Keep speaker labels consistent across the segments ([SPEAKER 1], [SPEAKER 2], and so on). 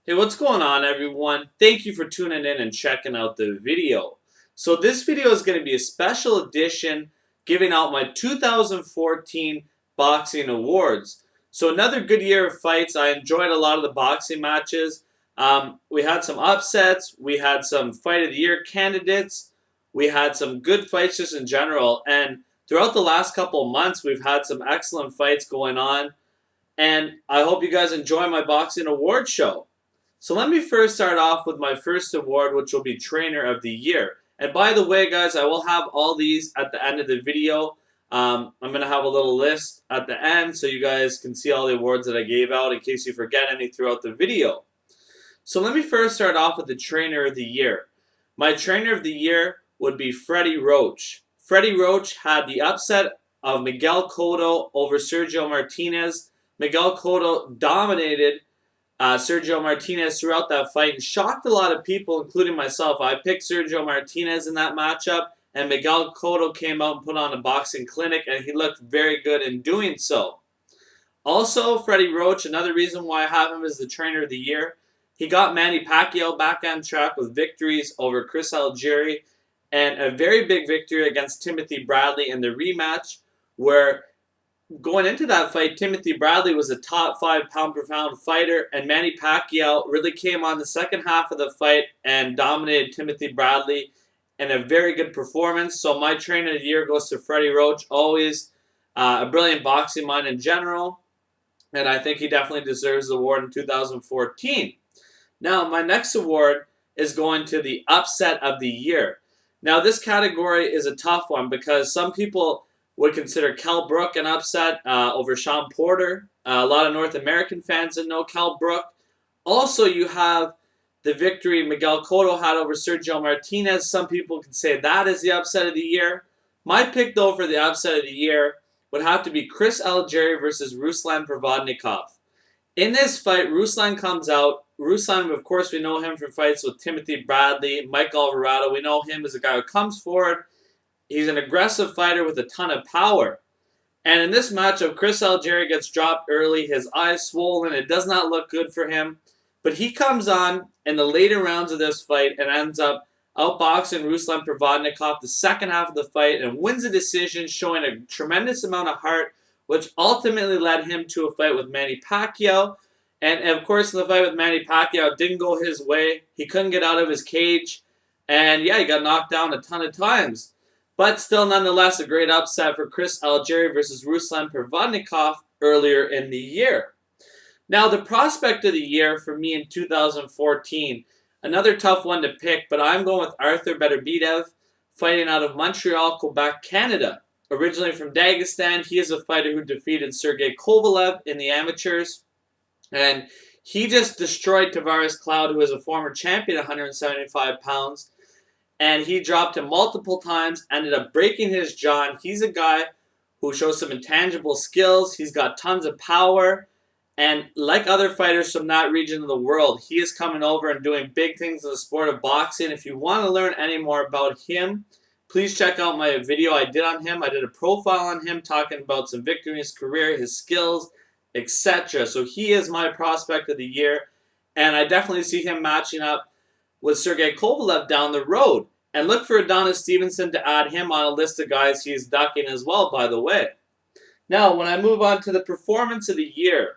[SPEAKER 1] Hey, what's going on, everyone? Thank you for tuning in and checking out the video. So this video is going to be a special edition giving out my 2014 boxing awards. So another good year of fights. I enjoyed a lot of the boxing matches. We had some upsets. We had some fight of the year candidates. We had some good fights just in general. And throughout the last couple of months, we've had some excellent fights going on. And I hope you guys enjoy my boxing award show. So let me first start off with my first award, which will be Trainer of the Year. And by the way, guys, I will have all these at the end of the video. I'm going to have a little list at the end so you guys can see all the awards that I gave out in case you forget any throughout the video. So let me first start off with the Trainer of the Year. My Trainer of the Year would be Freddie Roach. Freddie Roach had the upset of Miguel Cotto over Sergio Martinez. Miguel Cotto dominated Sergio Martinez throughout that fight and shocked a lot of people, including myself. I picked Sergio Martinez in that matchup, and Miguel Cotto came out and put on a boxing clinic, and he looked very good in doing so. Also, Freddie Roach, another reason why I have him as the Trainer of the Year, he got Manny Pacquiao back on track with victories over Chris Algieri and a very big victory against Timothy Bradley in the rematch, where going into that fight, Timothy Bradley was a top 5 pound-per-pound fighter, and Manny Pacquiao really came on the second half of the fight and dominated Timothy Bradley in a very good performance. So my Trainer of the Year goes to Freddie Roach, always a brilliant boxing mind in general, and I think he definitely deserves the award in 2014. Now, my next award is going to the Upset of the Year. Now, this category is a tough one because some people would consider Kell Brook an upset over Shawn Porter. A lot of North American fans that know Kell Brook. Also, you have the victory Miguel Cotto had over Sergio Martinez. Some people can say that is the upset of the year. My pick, though, for the upset of the year would have to be Chris Algieri versus Ruslan Provodnikov. In this fight, Ruslan comes out. Ruslan, of course, we know him from fights with Timothy Bradley, Mike Alvarado. We know him as a guy who comes forward. He's an aggressive fighter with a ton of power. And in this matchup, Chris Algieri gets dropped early. His eyes swollen. It does not look good for him. But he comes on in the later rounds of this fight and ends up outboxing Ruslan Provodnikov the second half of the fight and wins a decision, showing a tremendous amount of heart, which ultimately led him to a fight with Manny Pacquiao. And of course, in the fight with Manny Pacquiao, it didn't go his way. He couldn't get out of his cage. And yeah, he got knocked down a ton of times. But still, nonetheless, a great upset for Chris Algieri versus Ruslan Provodnikov earlier in the year. Now, the prospect of the year for me in 2014, another tough one to pick, but I'm going with Arthur Beterbiev, fighting out of Montreal, Quebec, Canada. Originally from Dagestan, he is a fighter who defeated Sergey Kovalev in the amateurs, and he just destroyed Tavares Cloud, who is a former champion at 175 pounds, and he dropped him multiple times, ended up breaking his jaw, and he's a guy who shows some intangible skills. He's got tons of power, and like other fighters from that region of the world, he is coming over and doing big things in the sport of boxing. If you want to learn any more about him, please check out my video I did on him. I did a profile on him talking about some victory in his career, his skills, etc. So he is my prospect of the year, and I definitely see him matching up with Sergey Kovalev down the road. And look for Adonis Stevenson to add him on a list of guys he's ducking as well, by the way. Now, when I move on to the performance of the year,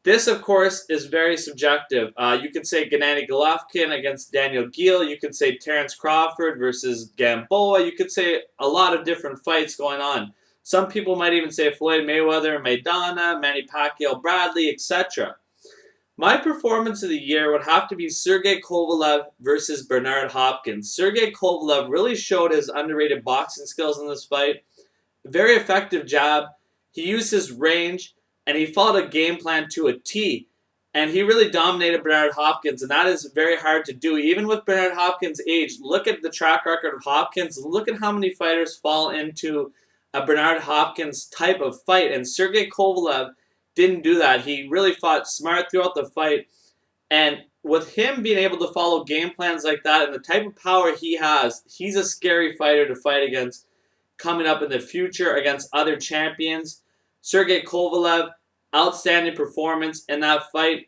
[SPEAKER 1] this, of course, is very subjective. You could say Gennady Golovkin against Daniel Geale. You could say Terence Crawford versus Gamboa. You could say a lot of different fights going on. Some people might even say Floyd Mayweather, Maidana, Manny Pacquiao, Bradley, etc. My performance of the year would have to be Sergey Kovalev versus Bernard Hopkins. Sergey Kovalev really showed his underrated boxing skills in this fight. Very effective jab. He used his range, and he followed a game plan to a T. And he really dominated Bernard Hopkins, and that is very hard to do. Even with Bernard Hopkins' age, look at the track record of Hopkins. Look at how many fighters fall into a Bernard Hopkins type of fight. And Sergey Kovalev didn't do that. He really fought smart throughout the fight. And with him being able to follow game plans like that and the type of power he has, he's a scary fighter to fight against coming up in the future against other champions. Sergey Kovalev, outstanding performance in that fight.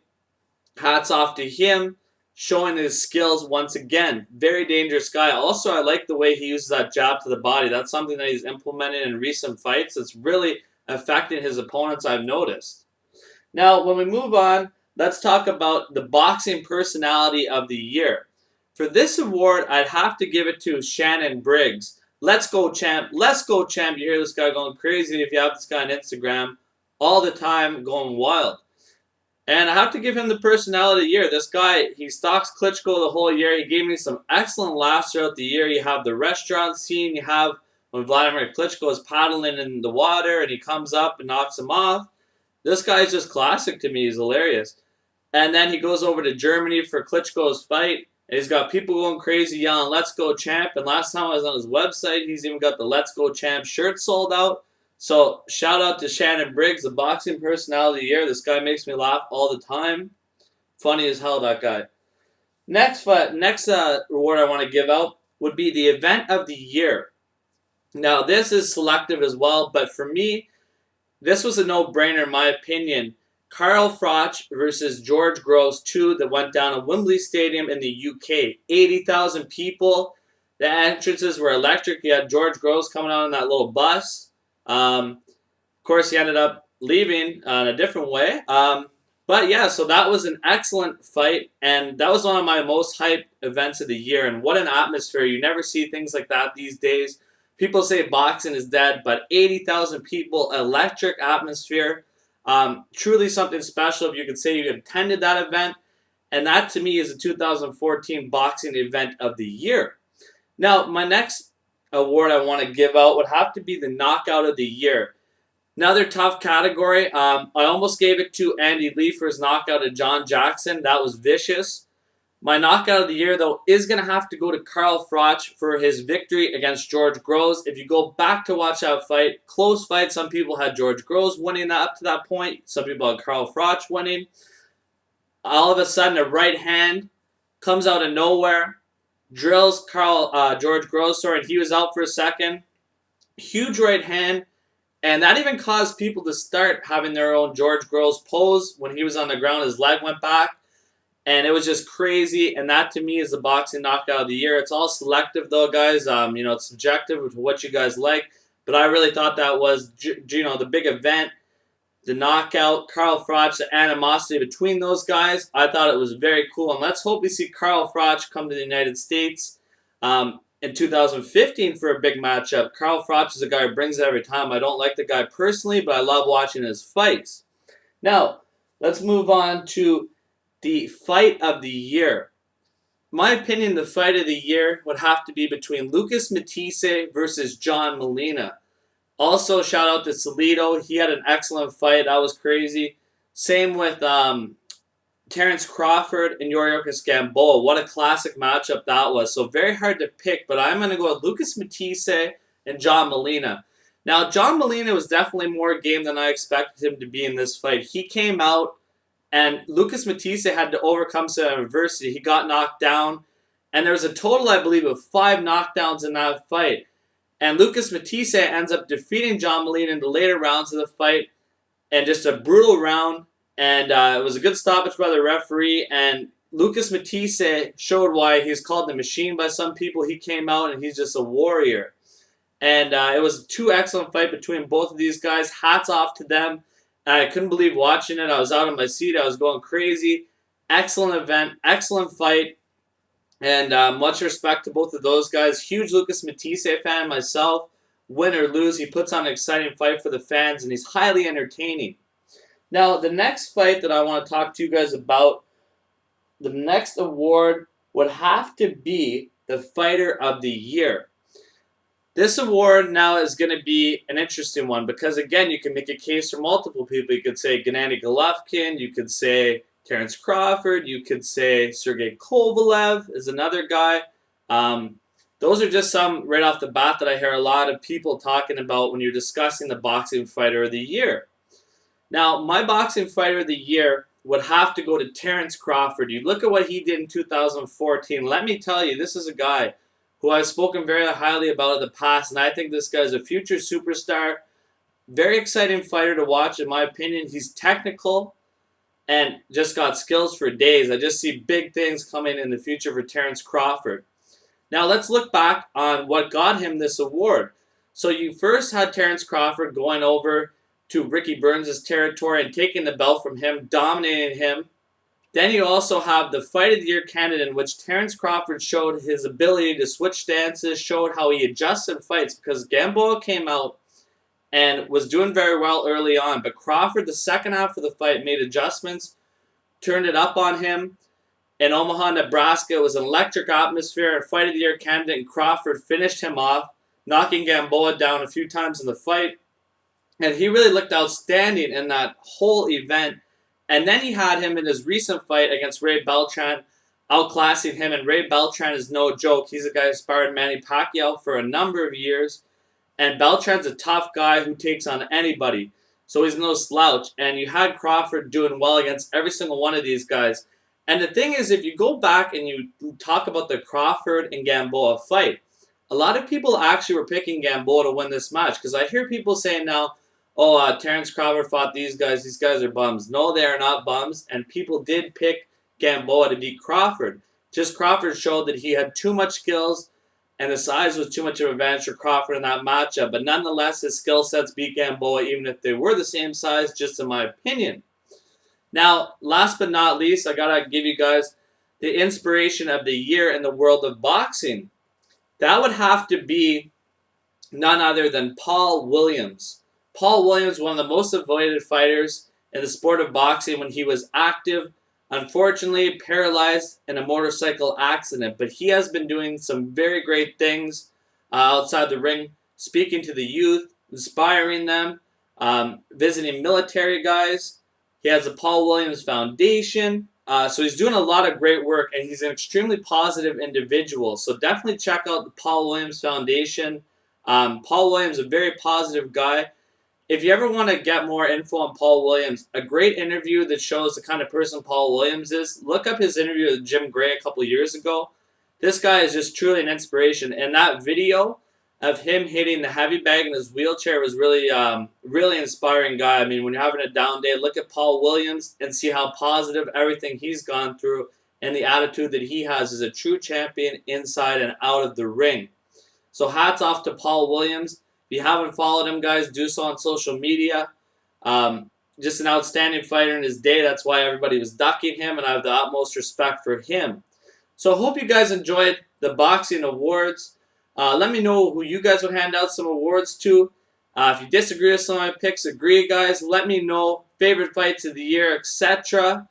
[SPEAKER 1] hats off to him, showing his skills once again. Very dangerous guy. Also, I like the way he uses that jab to the body. That's something that he's implemented in recent fights. It's really affecting his opponents, I've noticed. Now, when we move on, let's talk about the boxing personality of the year. For this award, I'd have to give it to Shannon Briggs. Let's go, champ. Let's go, champ. You hear this guy going crazy if you have this guy on Instagram all the time, going wild. And I have to give him the personality of the year. This guy, he stalks Klitschko the whole year. He gave me some excellent laughs throughout the year. You have the restaurant scene. You have when Vladimir Klitschko is paddling in the water and he comes up and knocks him off. This guy is just classic to me. He's hilarious. And then he goes over to Germany for Klitschko's fight. And he's got people going crazy yelling, "Let's go, champ." And last time I was on his website, he's even got the "Let's Go, champ" shirt sold out. So shout out to Shannon Briggs, the boxing personality of the year. This guy makes me laugh all the time. Funny as hell, that guy. Next award I want to give out would be the event of the year. Now, this is selective as well, but for me, this was a no-brainer in my opinion. Carl Froch versus George Groves 2 that went down at Wembley Stadium in the UK. 80,000 people. The entrances were electric. You had George Groves coming out on that little bus. Of course, he ended up leaving in a different way. But yeah, so that was an excellent fight, and that was one of my most hyped events of the year. And what an atmosphere. You never see things like that these days. People say boxing is dead, but 80,000 people, electric atmosphere. Truly something special if you could say you attended that event. And that to me is the 2014 boxing event of the year. Now, my next award I want to give out would have to be the knockout of the year. Another tough category. I almost gave it to Andy Lee for his knockout of John Jackson. That was vicious. My knockout of the year, though, is going to have to go to Carl Froch for his victory against George Groves. If you go back to watch that fight, close fight. Some people had George Groves winning up to that point. Some people had Carl Froch winning. All of a sudden, a right hand comes out of nowhere, drills George Groves, and he was out for a second. Huge right hand. And that even caused people to start having their own George Groves pose. When he was on the ground, his leg went back. And it was just crazy, and that to me is the boxing knockout of the year. It's all selective though, guys. It's subjective to what you guys like. But I really thought that was, the big event, the knockout, Carl Froch, the animosity between those guys. I thought it was very cool, and let's hope we see Carl Froch come to the United States in 2015 for a big matchup. Carl Froch is a guy who brings it every time. I don't like the guy personally, but I love watching his fights. Now, let's move on to the fight of the year. In my opinion, the fight of the year would have to be between Lucas Matthysse versus John Molina. Also, shout out to Salido. He had an excellent fight. That was crazy. Same with Terence Crawford and Yuriorkis Gamboa. What a classic matchup that was. So very hard to pick, but I'm going to go with Lucas Matthysse and John Molina. Now, John Molina was definitely more game than I expected him to be in this fight. He came out, and Lucas Matthysse had to overcome some adversity. He got knocked down, and there was a total, I believe, of 5 knockdowns in that fight. And Lucas Matthysse ends up defeating John Molina in the later rounds of the fight, and just a brutal round. And it was a good stoppage by the referee, and Lucas Matthysse showed why he's called the machine by some people. He came out, and he's just a warrior. And it was 2 excellent fights between both of these guys. Hats off to them. I couldn't believe watching it. I was out of my seat. I was going crazy. Excellent event. Excellent fight. And much respect to both of those guys. Huge Lucas Matthysse fan myself. Win or lose, he puts on an exciting fight for the fans, and he's highly entertaining. Now, the next fight that I want to talk to you guys about, the next award would have to be the Fighter of the Year. This award now is going to be an interesting one because, again, you can make a case for multiple people. You could say Gennady Golovkin. You could say Terence Crawford. You could say Sergey Kovalev is another guy. Those are just some right off the bat that I hear a lot of people talking about when you're discussing the Boxing Fighter of the Year. Now, my Boxing Fighter of the Year would have to go to Terence Crawford. You look at what he did in 2014. Let me tell you, this is a guy who I've spoken very highly about in the past, and I think this guy's a future superstar. Very exciting fighter to watch, in my opinion. He's technical, and just got skills for days. I just see big things coming in the future for Terence Crawford. Now let's look back on what got him this award. So you first had Terence Crawford going over to Ricky Burns' territory and taking the belt from him, dominating him. Then you also have the Fight of the Year candidate in which Terence Crawford showed his ability to switch stances, showed how he adjusted fights, because Gamboa came out and was doing very well early on. But Crawford, the second half of the fight, made adjustments, turned it up on him. In Omaha, Nebraska, it was an electric atmosphere. A Fight of the Year candidate, and Crawford finished him off, knocking Gamboa down a few times in the fight. And he really looked outstanding in that whole event. And then he had him in his recent fight against Ray Beltran, outclassing him. And Ray Beltran is no joke. He's a guy who sparred Manny Pacquiao for a number of years. And Beltran's a tough guy who takes on anybody. So he's no slouch. And you had Crawford doing well against every single one of these guys. And the thing is, if you go back and you talk about the Crawford and Gamboa fight, a lot of people actually were picking Gamboa to win this match. Because I hear people saying now, oh, Terence Crawford fought these guys are bums. No, they are not bums. And people did pick Gamboa to beat Crawford. Just Crawford showed that he had too much skills and the size was too much of an advantage for Crawford in that matchup. But nonetheless, his skill sets beat Gamboa, even if they were the same size, just in my opinion. Now, last but not least, I got to give you guys the inspiration of the year in the world of boxing. That would have to be none other than Paul Williams. Paul Williams, one of the most avoided fighters in the sport of boxing when he was active, unfortunately paralyzed in a motorcycle accident. But he has been doing some very great things outside the ring, speaking to the youth, inspiring them, visiting military guys. He has the Paul Williams Foundation. So he's doing a lot of great work, and he's an extremely positive individual. So definitely check out the Paul Williams Foundation. Paul Williams is a very positive guy. If you ever want to get more info on Paul Williams, a great interview that shows the kind of person Paul Williams is, look up his interview with Jim Gray a couple of years ago. This guy is just truly an inspiration. And that video of him hitting the heavy bag in his wheelchair was really, really inspiring guy. I mean, when you're having a down day, look at Paul Williams and see how positive everything he's gone through and the attitude that he has as a true champion inside and out of the ring. So hats off to Paul Williams. If you haven't followed him, guys, do so on social media. Just an outstanding fighter in his day. That's why everybody was ducking him, and I have the utmost respect for him. So I hope you guys enjoyed the boxing awards. Let me know who you guys would hand out some awards to. If you disagree with some of my picks, agree, guys. Let me know. Favorite fights of the year, etc.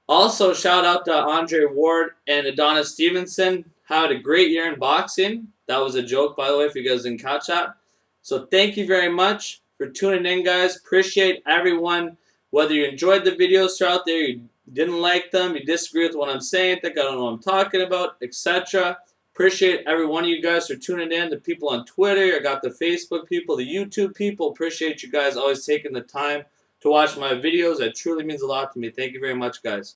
[SPEAKER 1] Also, shout out to Andre Ward and Adonis Stevenson. Had a great year in boxing. That was a joke, by the way, if you guys didn't catch that. So thank you very much for tuning in, guys. Appreciate everyone. Whether you enjoyed the videos throughout there, you didn't like them, you disagree with what I'm saying, think I don't know what I'm talking about, etc. Appreciate every one of you guys for tuning in. The people on Twitter, I got the Facebook people, the YouTube people. Appreciate you guys always taking the time to watch my videos. That truly means a lot to me. Thank you very much, guys.